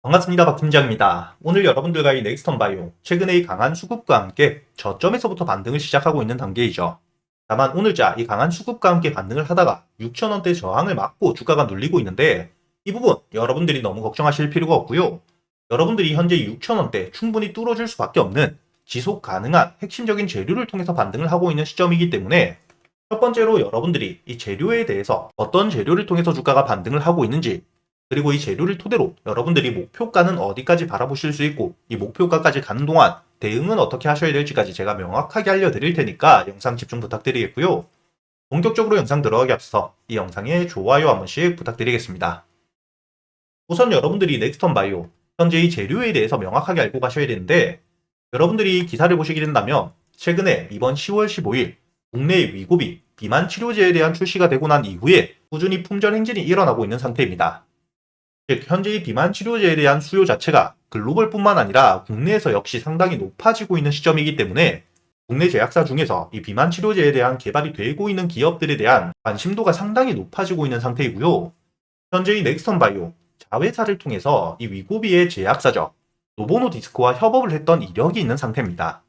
반갑습니다. 박 팀장입니다. 오늘 여러분들과 이 넥스턴 바이오, 최근에 이 강한 수급과 함께 저점에서부터 반등을 시작하고 있는 단계이죠. 다만 오늘자 이 강한 수급과 함께 반등을 하다가 6,000원대 저항을 맞고 주가가 눌리고 있는데, 이 부분 여러분들이 너무 걱정하실 필요가 없고요. 여러분들이 현재 6,000원대 충분히 뚫어줄 수밖에 없는 지속 가능한 핵심적인 재료를 통해서 반등을 하고 있는 시점이기 때문에, 첫 번째로 여러분들이 이 재료에 대해서 어떤 재료를 통해서 주가가 반등을 하고 있는지, 그리고 이 재료를 토대로 여러분들이 목표가는 어디까지 바라보실 수 있고, 이 목표가까지 가는 동안 대응은 어떻게 하셔야 될지까지 제가 명확하게 알려드릴 테니까 영상 집중 부탁드리겠고요. 본격적으로 영상 들어가기 앞서 이 영상에 좋아요 한 번씩 부탁드리겠습니다. 우선 여러분들이 넥스턴 바이오, 현재 이 재료에 대해서 명확하게 알고 가셔야 되는데, 여러분들이 기사를 보시게 된다면 최근에 이번 10월 15일 국내의 위고비, 비만 치료제에 대한 출시가 되고 난 이후에 꾸준히 품절 행진이 일어나고 있는 상태입니다. 즉, 현재 이 비만 치료제에 대한 수요 자체가 글로벌뿐만 아니라 국내에서 역시 상당히 높아지고 있는 시점이기 때문에, 국내 제약사 중에서 이 비만 치료제에 대한 개발이 되고 있는 기업들에 대한 관심도가 상당히 높아지고 있는 상태이고요. 현재 이 넥스턴 바이오, 자회사를 통해서 이 위고비의 제약사죠, 노보노디스크와 협업을 했던 이력이 있는 상태입니다.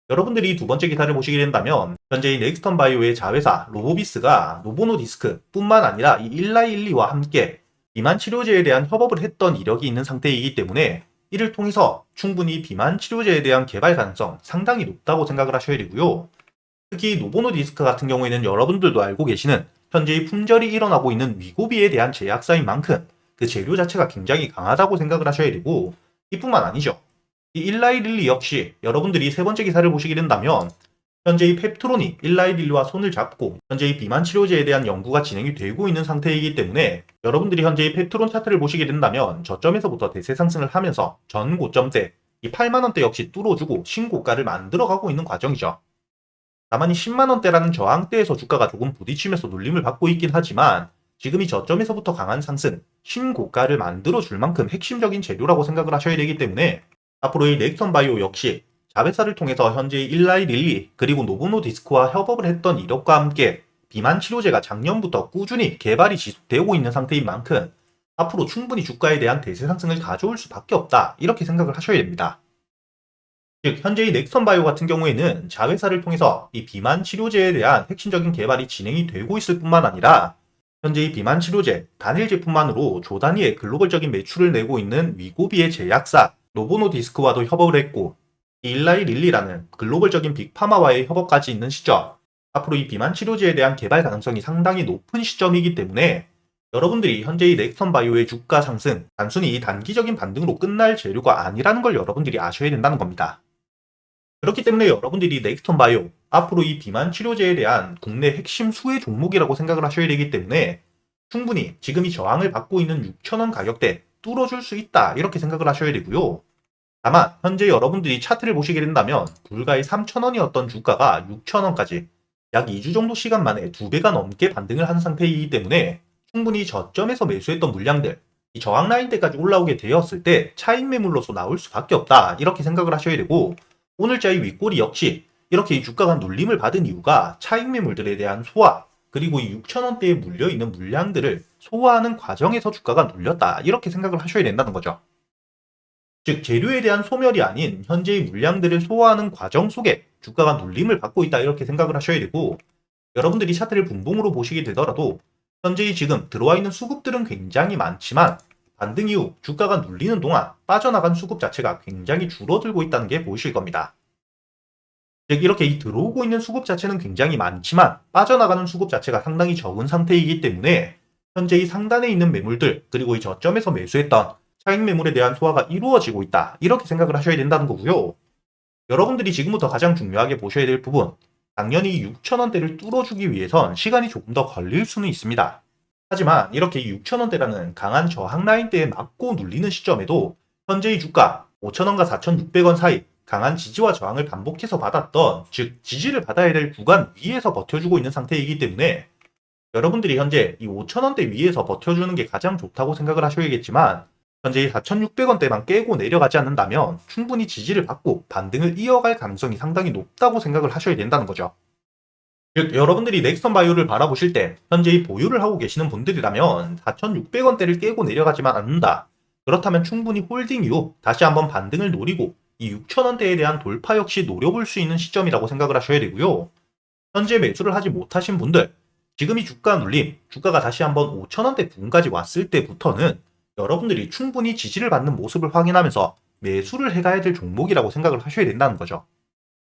여러분들이 두 번째 기사를 보시게 된다면, 현재 이 넥스턴 바이오의 자회사 로보비스가 노보노디스크 뿐만 아니라 이 일라일리와 함께 비만 치료제에 대한 협업을 했던 이력이 있는 상태이기 때문에, 이를 통해서 충분히 비만 치료제에 대한 개발 가능성 상당히 높다고 생각을 하셔야 되고요. 특히 노보노디스크 같은 경우에는 여러분들도 알고 계시는 현재 품절이 일어나고 있는 위고비에 대한 제약사인 만큼 그 재료 자체가 굉장히 강하다고 생각을 하셔야 되고, 이뿐만 아니죠. 이 일라이릴리 역시 여러분들이 세 번째 기사를 보시게 된다면, 현재 이 펩트론이 일라이릴리와 손을 잡고 현재 이 비만 치료제에 대한 연구가 진행이 되고 있는 상태이기 때문에, 여러분들이 현재 이 펩트론 차트를 보시게 된다면 저점에서부터 대세 상승을 하면서 전 고점대 이 8만원대 역시 뚫어주고 신고가를 만들어가고 있는 과정이죠. 다만 이 10만원대라는 저항대에서 주가가 조금 부딪히면서 눌림을 받고 있긴 하지만, 지금 이 저점에서부터 강한 상승, 신고가를 만들어줄 만큼 핵심적인 재료라고 생각을 하셔야 되기 때문에, 앞으로 이 넥스턴 바이오 역시 자회사를 통해서 현재 일라이 릴리 그리고 노보노디스크와 협업을 했던 이력과 함께 비만 치료제가 작년부터 꾸준히 개발이 지속되고 있는 상태인 만큼 앞으로 충분히 주가에 대한 대세 상승을 가져올 수밖에 없다, 이렇게 생각을 하셔야 됩니다. 즉, 현재 이 넥스턴 바이오 같은 경우에는 자회사를 통해서 이 비만 치료제에 대한 핵심적인 개발이 진행이 되고 있을 뿐만 아니라, 현재 이 비만 치료제 단일 제품만으로 조 단위의 글로벌적인 매출을 내고 있는 위고비의 제약사 노보노디스크와도 협업을 했고, 일라이 릴리라는 글로벌적인 빅파마와의 협업까지 있는 시점, 앞으로 이 비만 치료제에 대한 개발 가능성이 상당히 높은 시점이기 때문에, 여러분들이 현재 이 넥스턴 바이오의 주가 상승 단순히 단기적인 반등으로 끝날 재료가 아니라는 걸 여러분들이 아셔야 된다는 겁니다. 그렇기 때문에 여러분들이 넥스턴 바이오, 앞으로 이 비만 치료제에 대한 국내 핵심 수혜 종목이라고 생각을 하셔야 되기 때문에, 충분히 지금 이 저항을 받고 있는 6,000원 가격대 뚫어줄 수 있다, 이렇게 생각을 하셔야 되고요. 다만 현재 여러분들이 차트를 보시게 된다면 불과의 3,000원이었던 주가가 6,000원까지 약 2주 정도 시간 만에 2배가 넘게 반등을 한 상태이기 때문에, 충분히 저점에서 매수했던 물량들, 이 저항 라인대까지 올라오게 되었을 때 차익 매물로서 나올 수밖에 없다, 이렇게 생각을 하셔야 되고, 오늘자의 윗꼬리 역시 이렇게 이 주가가 눌림을 받은 이유가 차익 매물들에 대한 소화, 그리고 이 6,000원대에 물려있는 물량들을 소화하는 과정에서 주가가 눌렸다, 이렇게 생각을 하셔야 된다는 거죠. 즉, 재료에 대한 소멸이 아닌 현재의 물량들을 소화하는 과정 속에 주가가 눌림을 받고 있다, 이렇게 생각을 하셔야 되고, 여러분들이 차트를 분봉으로 보시게 되더라도 현재의 지금 들어와 있는 수급들은 굉장히 많지만, 반등 이후 주가가 눌리는 동안 빠져나간 수급 자체가 굉장히 줄어들고 있다는 게 보이실 겁니다. 즉, 이렇게 이 들어오고 있는 수급 자체는 굉장히 많지만 빠져나가는 수급 자체가 상당히 적은 상태이기 때문에, 현재 이 상단에 있는 매물들 그리고 이 저점에서 매수했던 차익 매물에 대한 소화가 이루어지고 있다, 이렇게 생각을 하셔야 된다는 거고요. 여러분들이 지금부터 가장 중요하게 보셔야 될 부분, 당연히 6,000원대를 뚫어주기 위해선 시간이 조금 더 걸릴 수는 있습니다. 하지만 이렇게 6,000원대라는 강한 저항 라인대에 맞고 눌리는 시점에도 현재의 주가 5,000원과 4,600원 사이 강한 지지와 저항을 반복해서 받았던, 즉 지지를 받아야 될 구간 위에서 버텨주고 있는 상태이기 때문에, 여러분들이 현재 이 5,000원대 위에서 버텨주는 게 가장 좋다고 생각을 하셔야겠지만, 현재 4,600원대만 깨고 내려가지 않는다면 충분히 지지를 받고 반등을 이어갈 가능성이 상당히 높다고 생각을 하셔야 된다는 거죠. 즉, 여러분들이 넥스턴 바이오를 바라보실 때 현재 보유를 하고 계시는 분들이라면 4,600원대를 깨고 내려가지만 않는다, 그렇다면 충분히 홀딩 이후 다시 한번 반등을 노리고 이 6,000원대에 대한 돌파 역시 노려볼 수 있는 시점이라고 생각을 하셔야 되고요. 현재 매수를 하지 못하신 분들, 지금 이 주가 눌림, 주가가 다시 한번 5,000원대 부근까지 왔을 때부터는 여러분들이 충분히 지지를 받는 모습을 확인하면서 매수를 해가야 될 종목이라고 생각을 하셔야 된다는 거죠.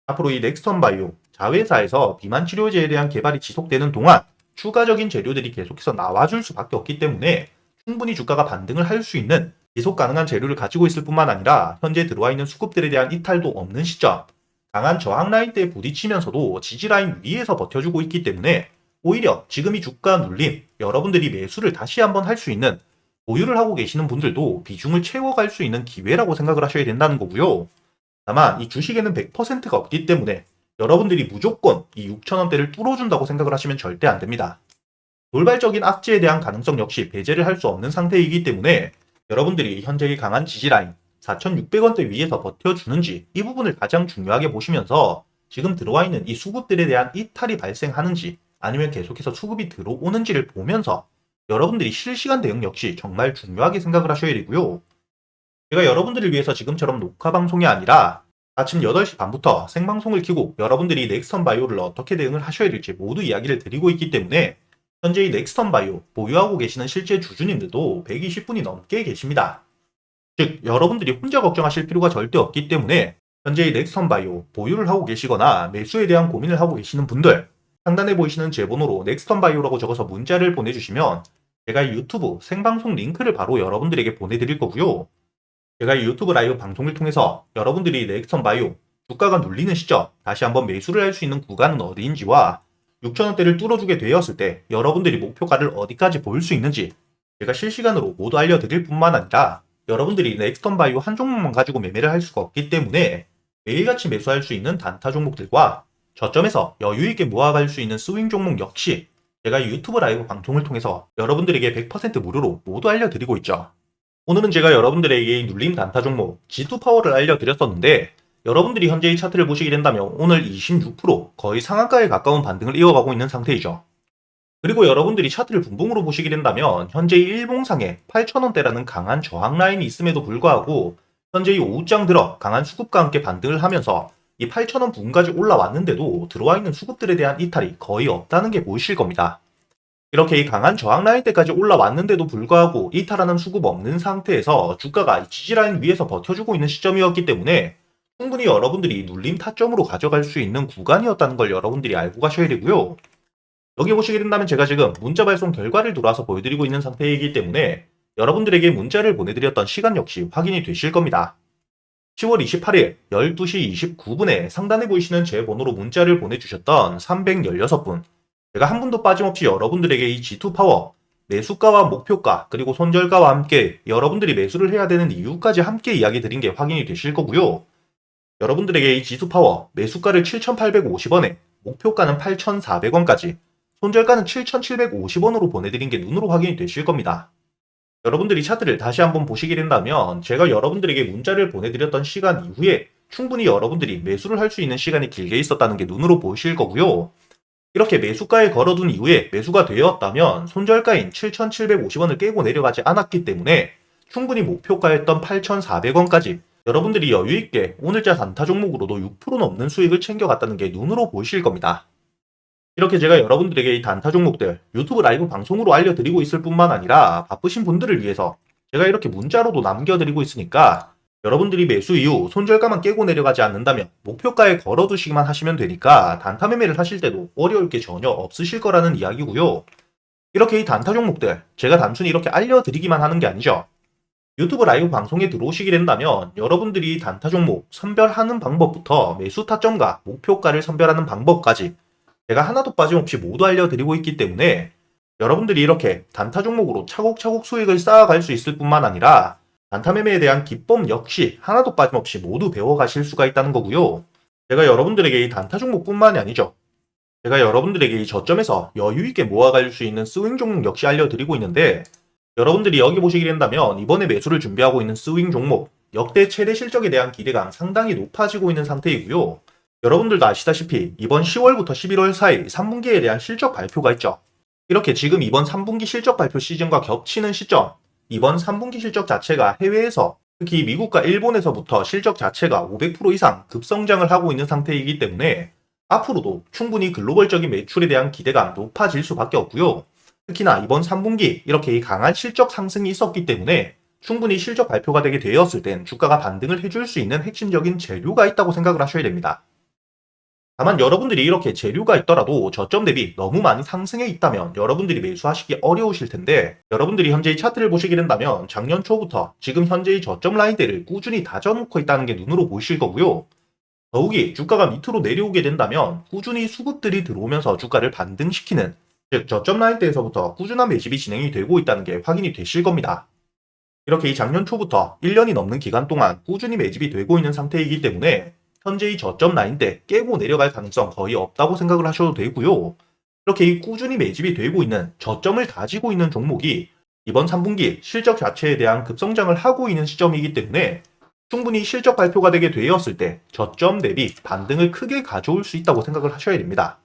앞으로 이 넥스턴 바이오, 자회사에서 비만 치료제에 대한 개발이 지속되는 동안 추가적인 재료들이 계속해서 나와줄 수밖에 없기 때문에 충분히 주가가 반등을 할 수 있는 지속 가능한 재료를 가지고 있을 뿐만 아니라 현재 들어와 있는 수급들에 대한 이탈도 없는 시점, 강한 저항 라인대에 부딪히면서도 지지 라인 위에서 버텨주고 있기 때문에 오히려 지금 이 주가 눌림, 여러분들이 매수를 다시 한번 할 수 있는 보유를 하고 계시는 분들도 비중을 채워갈 수 있는 기회라고 생각을 하셔야 된다는 거고요. 다만 이 주식에는 100%가 없기 때문에 여러분들이 무조건 이 6,000원대를 뚫어준다고 생각을 하시면 절대 안 됩니다. 돌발적인 악재에 대한 가능성 역시 배제를 할 수 없는 상태이기 때문에 여러분들이 현재의 강한 지지라인 4,600원대 위에서 버텨주는지 이 부분을 가장 중요하게 보시면서 지금 들어와 있는 이 수급들에 대한 이탈이 발생하는지 아니면 계속해서 수급이 들어오는지를 보면서 여러분들이 실시간 대응 역시 정말 중요하게 생각을 하셔야 되고요. 제가 여러분들을 위해서 지금처럼 녹화 방송이 아니라 아침 8시 반부터 생방송을 켜고 여러분들이 넥스턴 바이오를 어떻게 대응을 하셔야 될지 모두 이야기를 드리고 있기 때문에 현재 이 넥스턴 바이오 보유하고 계시는 실제 주주님들도 120분이 넘게 계십니다. 즉 여러분들이 혼자 걱정하실 필요가 절대 없기 때문에 현재 이 넥스턴 바이오 보유를 하고 계시거나 매수에 대한 고민을 하고 계시는 분들 상단에 보이시는 제 번호로 넥스턴 바이오라고 적어서 문자를 보내주시면 제가 이 유튜브 생방송 링크를 바로 여러분들에게 보내드릴 거고요. 제가 이 유튜브 라이브 방송을 통해서 여러분들이 넥스턴 바이오 주가가 눌리는 시점 다시 한번 매수를 할 수 있는 구간은 어디인지와 6,000원대를 뚫어주게 되었을 때 여러분들이 목표가를 어디까지 볼 수 있는지 제가 실시간으로 모두 알려드릴 뿐만 아니라 여러분들이 넥스턴 바이오 한 종목만 가지고 매매를 할 수가 없기 때문에 매일같이 매수할 수 있는 단타 종목들과 저점에서 여유있게 모아갈 수 있는 스윙 종목 역시 제가 유튜브 라이브 방송을 통해서 여러분들에게 100% 무료로 모두 알려드리고 있죠. 오늘은 제가 여러분들에게 이 눌림 단타 종목 G2 파워를 알려드렸었는데 여러분들이 현재 이 차트를 보시게 된다면 오늘 26% 거의 상한가에 가까운 반등을 이어가고 있는 상태이죠. 그리고 여러분들이 차트를 분봉으로 보시게 된다면 현재 이 일봉상에 8,000원대라는 강한 저항 라인이 있음에도 불구하고 현재 이 오후장 들어 강한 수급과 함께 반등을 하면서 이 8,000원 부근까지 올라왔는데도 들어와 있는 수급들에 대한 이탈이 거의 없다는 게 보이실 겁니다. 이렇게 이 강한 저항 라인대까지 올라왔는데도 불구하고 이탈하는 수급 없는 상태에서 주가가 지지라인 위에서 버텨주고 있는 시점이었기 때문에 충분히 여러분들이 눌림 타점으로 가져갈 수 있는 구간이었다는 걸 여러분들이 알고 가셔야 되고요. 여기 보시게 된다면 제가 지금 문자 발송 결과를 들어와서 보여드리고 있는 상태이기 때문에 여러분들에게 문자를 보내드렸던 시간 역시 확인이 되실 겁니다. 10월 28일 12시 29분에 상단에 보이시는 제 번호로 문자를 보내주셨던 316분 제가 한 분도 빠짐없이 여러분들에게 이 G2 파워 매수가와 목표가 그리고 손절가와 함께 여러분들이 매수를 해야 되는 이유까지 함께 이야기 드린 게 확인이 되실 거고요. 여러분들에게 이 G2 파워 매수가를 7,850원에 목표가는 8,400원까지 손절가는 7,750원으로 보내드린 게 눈으로 확인이 되실 겁니다. 여러분들이 차트를 다시 한번 보시게 된다면 제가 여러분들에게 문자를 보내드렸던 시간 이후에 충분히 여러분들이 매수를 할 수 있는 시간이 길게 있었다는 게 눈으로 보이실 거고요. 이렇게 매수가에 걸어둔 이후에 매수가 되었다면 손절가인 7,750원을 깨고 내려가지 않았기 때문에 충분히 목표가였던 8,400원까지 여러분들이 여유있게 오늘자 단타 종목으로도 6% 넘는 수익을 챙겨갔다는 게 눈으로 보이실 겁니다. 이렇게 제가 여러분들에게 이 단타 종목들 유튜브 라이브 방송으로 알려드리고 있을 뿐만 아니라 바쁘신 분들을 위해서 제가 이렇게 문자로도 남겨드리고 있으니까 여러분들이 매수 이후 손절가만 깨고 내려가지 않는다면 목표가에 걸어두시기만 하시면 되니까 단타 매매를 하실 때도 어려울 게 전혀 없으실 거라는 이야기고요. 이렇게 이 단타 종목들 제가 단순히 이렇게 알려드리기만 하는 게 아니죠. 유튜브 라이브 방송에 들어오시게 된다면 여러분들이 단타 종목 선별하는 방법부터 매수 타점과 목표가를 선별하는 방법까지 제가 하나도 빠짐없이 모두 알려드리고 있기 때문에 여러분들이 이렇게 단타 종목으로 차곡차곡 수익을 쌓아갈 수 있을 뿐만 아니라 단타 매매에 대한 기법 역시 하나도 빠짐없이 모두 배워가실 수가 있다는 거고요. 제가 여러분들에게 이 단타 종목뿐만이 아니죠. 제가 여러분들에게 이 저점에서 여유있게 모아갈 수 있는 스윙 종목 역시 알려드리고 있는데 여러분들이 여기 보시게 된다면 이번에 매수를 준비하고 있는 스윙 종목 역대 최대 실적에 대한 기대감 상당히 높아지고 있는 상태이고요. 여러분들도 아시다시피 이번 10월부터 11월 사이 3분기에 대한 실적 발표가 있죠. 이렇게 지금 이번 3분기 실적 발표 시즌과 겹치는 시점 이번 3분기 실적 자체가 해외에서 특히 미국과 일본에서부터 실적 자체가 500% 이상 급성장을 하고 있는 상태이기 때문에 앞으로도 충분히 글로벌적인 매출에 대한 기대가 높아질 수밖에 없고요. 특히나 이번 3분기 이렇게 강한 실적 상승이 있었기 때문에 충분히 실적 발표가 되게 되었을 땐 주가가 반등을 해줄 수 있는 핵심적인 재료가 있다고 생각을 하셔야 됩니다. 다만 여러분들이 이렇게 재료가 있더라도 저점 대비 너무 많이 상승해 있다면 여러분들이 매수하시기 어려우실 텐데, 여러분들이 현재 이 차트를 보시게 된다면 작년 초부터 지금 현재의 저점 라인대를 꾸준히 다져놓고 있다는 게 눈으로 보이실 거고요. 더욱이 주가가 밑으로 내려오게 된다면 꾸준히 수급들이 들어오면서 주가를 반등시키는, 즉 저점 라인대에서부터 꾸준한 매집이 진행이 되고 있다는 게 확인이 되실 겁니다. 이렇게 이 작년 초부터 1년이 넘는 기간 동안 꾸준히 매집이 되고 있는 상태이기 때문에 현재의 저점 라인대 깨고 내려갈 가능성 거의 없다고 생각을 하셔도 되고요. 이렇게 이 꾸준히 매집이 되고 있는 저점을 다지고 있는 종목이 이번 3분기 실적 자체에 대한 급성장을 하고 있는 시점이기 때문에 충분히 실적 발표가 되게 되었을 때 저점 대비 반등을 크게 가져올 수 있다고 생각을 하셔야 됩니다.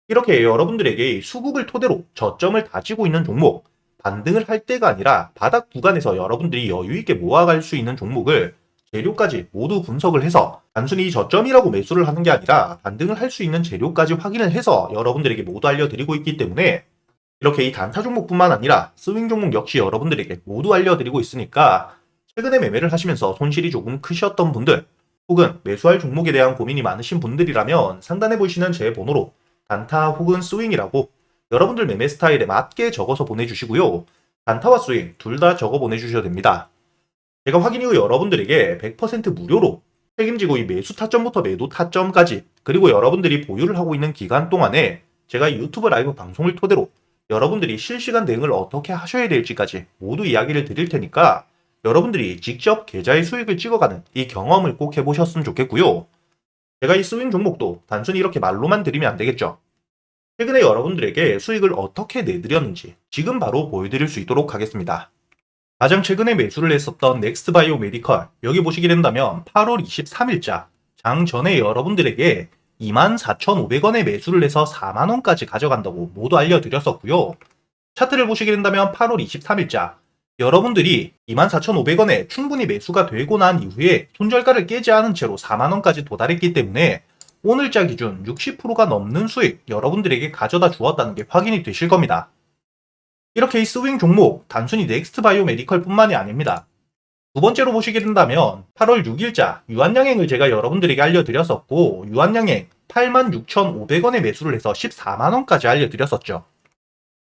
이렇게 여러분들에게 수급을 토대로 저점을 다지고 있는 종목, 반등을 할 때가 아니라 바닥 구간에서 여러분들이 여유있게 모아갈 수 있는 종목을 재료까지 모두 분석을 해서 단순히 저점이라고 매수를 하는 게 아니라 반등을 할 수 있는 재료까지 확인을 해서 여러분들에게 모두 알려드리고 있기 때문에 이렇게 이 단타 종목뿐만 아니라 스윙 종목 역시 여러분들에게 모두 알려드리고 있으니까 최근에 매매를 하시면서 손실이 조금 크셨던 분들 혹은 매수할 종목에 대한 고민이 많으신 분들이라면 상단에 보이시는 제 번호로 단타 혹은 스윙이라고 여러분들 매매 스타일에 맞게 적어서 보내주시고요. 단타와 스윙 둘 다 적어 보내주셔도 됩니다. 제가 확인 이후 여러분들에게 100% 무료로 책임지고 이 매수 타점부터 매도 타점까지, 그리고 여러분들이 보유를 하고 있는 기간 동안에 제가 유튜브 라이브 방송을 토대로 여러분들이 실시간 대응을 어떻게 하셔야 될지까지 모두 이야기를 드릴 테니까 여러분들이 직접 계좌의 수익을 찍어가는 이 경험을 꼭 해보셨으면 좋겠고요. 제가 이 스윙 종목도 단순히 이렇게 말로만 드리면 안 되겠죠. 최근에 여러분들에게 수익을 어떻게 내드렸는지 지금 바로 보여드릴 수 있도록 하겠습니다. 가장 최근에 매수를 했었던 넥스트바이오 메디컬, 여기 보시게 된다면 8월 23일자 장 전에 여러분들에게 24,500원에 매수를 해서 4만원까지 가져간다고 모두 알려드렸었고요. 차트를 보시게 된다면 8월 23일자 여러분들이 24,500원에 충분히 매수가 되고 난 이후에 손절가를 깨지 않은 채로 4만원까지 도달했기 때문에 오늘자 기준 60%가 넘는 수익 여러분들에게 가져다 주었다는 게 확인이 되실 겁니다. 이렇게 이 스윙 종목 단순히 넥스트바이오 메디컬 뿐만이 아닙니다. 두 번째로 보시게 된다면 8월 6일자 유한양행을 제가 여러분들에게 알려드렸었고, 유한양행 86,500원에 매수를 해서 14만원까지 알려드렸었죠.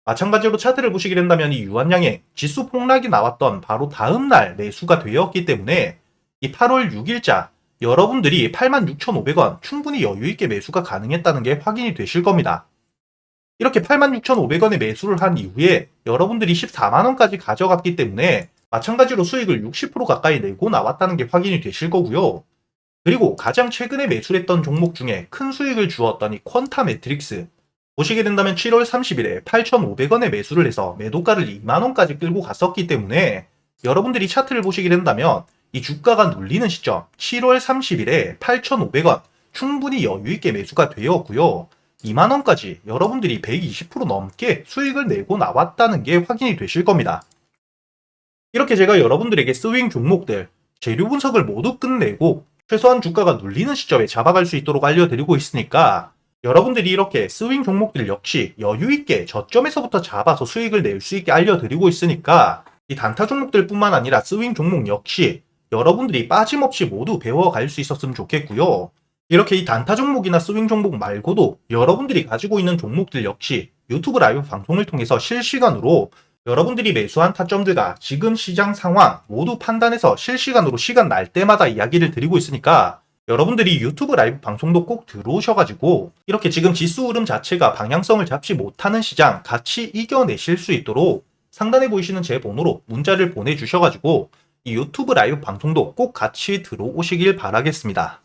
마찬가지로 차트를 보시게 된다면 이 유한양행 지수 폭락이 나왔던 바로 다음날 매수가 되었기 때문에 이 8월 6일자 여러분들이 86,500원 충분히 여유있게 매수가 가능했다는 게 확인이 되실 겁니다. 이렇게 86,500원에 매수를 한 이후에 여러분들이 14만원까지 가져갔기 때문에 마찬가지로 수익을 60% 가까이 내고 나왔다는 게 확인이 되실 거고요. 그리고 가장 최근에 매수했던 종목 중에 큰 수익을 주었던 이 퀀타 매트릭스, 보시게 된다면 7월 30일에 8,500원에 매수를 해서 매도가를 2만원까지 끌고 갔었기 때문에 여러분들이 차트를 보시게 된다면 이 주가가 눌리는 시점 7월 30일에 8,500원 충분히 여유있게 매수가 되었고요. 2만원까지 여러분들이 120% 넘게 수익을 내고 나왔다는 게 확인이 되실 겁니다. 이렇게 제가 여러분들에게 스윙 종목들 재료 분석을 모두 끝내고 최소한 주가가 눌리는 시점에 잡아갈 수 있도록 알려드리고 있으니까 여러분들이 이렇게 스윙 종목들 역시 여유있게 저점에서부터 잡아서 수익을 낼 수 있게 알려드리고 있으니까 이 단타 종목들 뿐만 아니라 스윙 종목 역시 여러분들이 빠짐없이 모두 배워갈 수 있었으면 좋겠고요. 이렇게 이 단타 종목이나 스윙 종목 말고도 여러분들이 가지고 있는 종목들 역시 유튜브 라이브 방송을 통해서 실시간으로 여러분들이 매수한 타점들과 지금 시장 상황 모두 판단해서 실시간으로 시간 날 때마다 이야기를 드리고 있으니까 여러분들이 유튜브 라이브 방송도 꼭 들어오셔가지고 이렇게 지금 지수 흐름 자체가 방향성을 잡지 못하는 시장 같이 이겨내실 수 있도록 상단에 보이시는 제 번호로 문자를 보내주셔가지고 이 유튜브 라이브 방송도 꼭 같이 들어오시길 바라겠습니다.